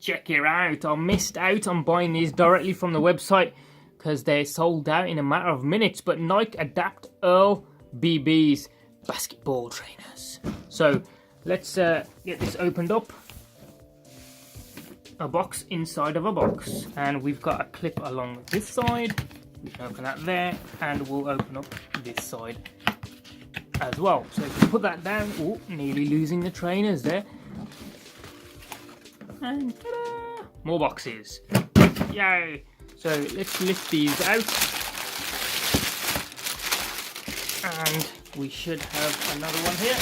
check it out. I missed out on buying these directly from the website because they sold out in a matter of minutes. But Nike HyperAdapt e.a.r.l BBs, basketball trainers. So let's get this opened up. A box inside of a box, and we've got a clip along this side. We can open that there, and we'll open up this side as well. So if you put that down, oh, nearly losing the trainers there. And ta-da! More boxes. Yay! So let's lift these out, and we should have another one here.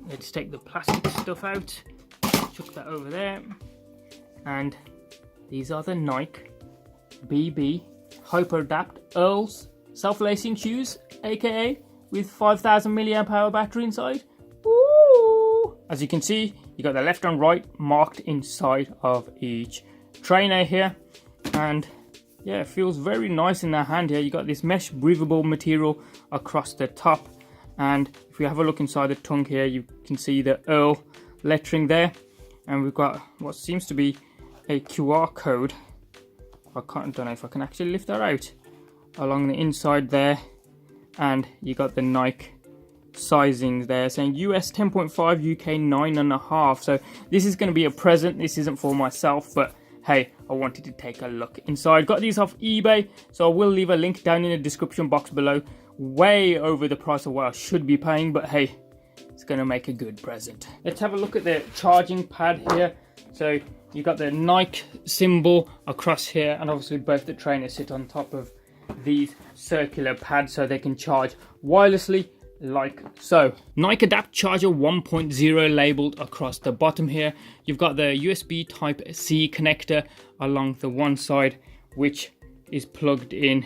Let's take the plastic stuff out. Chuck that over there, and these are the Nike HyperAdapt e.a.r.l's self-lacing shoes, aka with 5000 mAh battery inside. Woo! As you can see, you got the left and right marked inside of each trainer here, and yeah, it feels very nice in the hand here. You got this mesh breathable material across the top, and if we have a look inside the tongue here, you can see the e.a.r.l lettering there. And we've got what seems to be a QR code. I don't know if I can actually lift that out. Along the inside there. And you got the Nike sizing there saying US 10.5, UK 9.5. So this is going to be a present. This isn't for myself, but hey, I wanted to take a look inside. Got these off eBay, so I will leave a link down in the description box below. Way over the price of what I should be paying, but hey, it's going to make a good present. Let's have a look at the charging pad here. So you got the Nike symbol across here, and obviously both the trainers sit on top of these circular pads so they can charge wirelessly like so. Nike HyperAdapt Charger 1.0 labeled across the bottom here. You've got the USB Type C connector along the one side, which is plugged in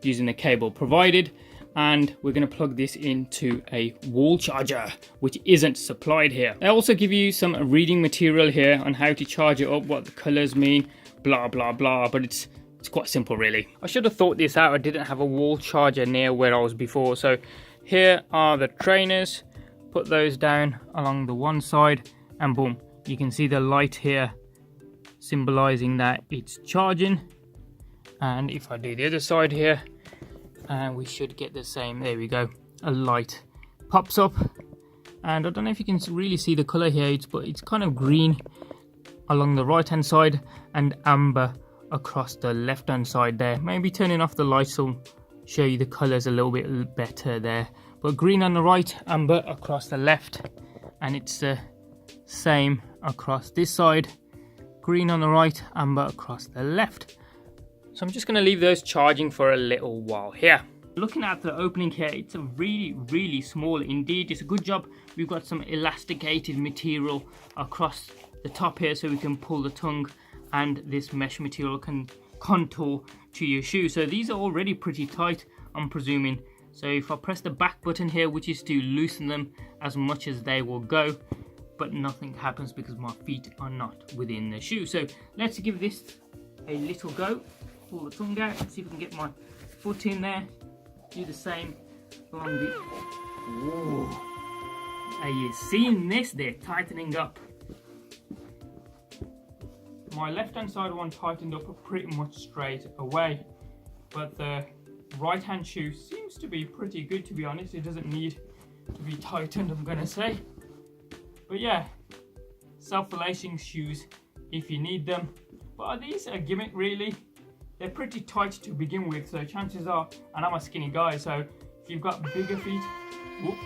using the cable provided. And we're going to plug this into a wall charger, which isn't supplied here. They also give you some reading material here on how to charge it up, what the colors mean, blah blah blah, but it's quite simple really. I should have thought this out. I didn't have a wall charger near where I was before. So here are the trainers. Put those down along the one side, and boom, you can see the light here symbolizing that it's charging. And if I do the other side here, and we should get the same. There we go, a light pops up, and I don't know if you can really see the color here, but it's kind of green along the right hand side and amber across the left hand side there. Maybe turning off the lights will show you the colors a little bit better there, but green on the right, amber across the left, and it's the same across this side. Green on the right, amber across the left. So I'm just going to leave those charging for a little while here. Looking at the opening here, it's a really small indeed. It's a good job we've got some elasticated material across the top here, so we can pull the tongue, and this mesh material can contour to your shoe. So these are already pretty tight, I'm presuming. So if I press the back button here, which is to loosen them as much as they will go, but nothing happens because my feet are not within the shoe. So let's give this a little go. Pull the tongue out, see if we can get my foot in there. Do the same along the... Whoa. Are you seeing this? They're tightening up. My left hand side one tightened up pretty much straight away, but the right hand shoe seems to be pretty good, to be honest. It doesn't need to be tightened, I'm gonna say. But yeah, self-lacing shoes if you need them. But are these a gimmick really? They're pretty tight to begin with, so chances are, and I'm a skinny guy, so if you've got bigger feet, whoop,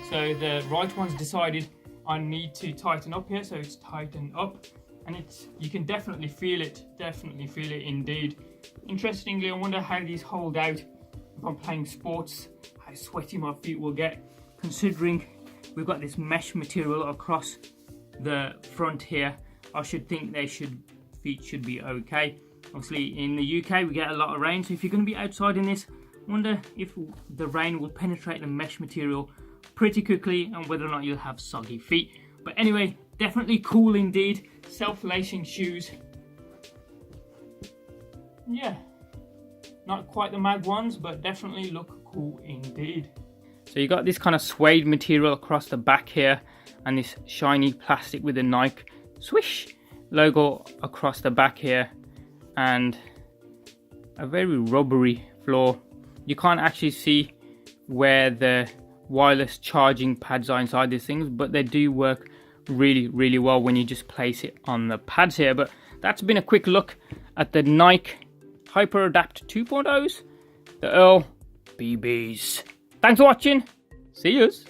so the right one's decided I need to tighten up here, so it's tightened up, and you can definitely feel it indeed. Interestingly, I wonder how these hold out if I'm playing sports, how sweaty my feet will get, considering we've got this mesh material across the front here. I should think feet should be okay. Obviously in the UK we get a lot of rain, so if you're going to be outside in this, I wonder if the rain will penetrate the mesh material pretty quickly and whether or not you'll have soggy feet. But anyway, definitely cool indeed. Self-lacing shoes. Yeah, not quite the mag ones, but definitely look cool indeed. So you got this kind of suede material across the back here, and this shiny plastic with the Nike swish logo across the back here, and a very rubbery floor. You can't actually see where the wireless charging pads are inside these things, but they do work really well when you just place it on the pads here. But that's been a quick look at the Nike HyperAdapt 2.0s, the e.a.r.l. BBs. Thanks for watching. See yous.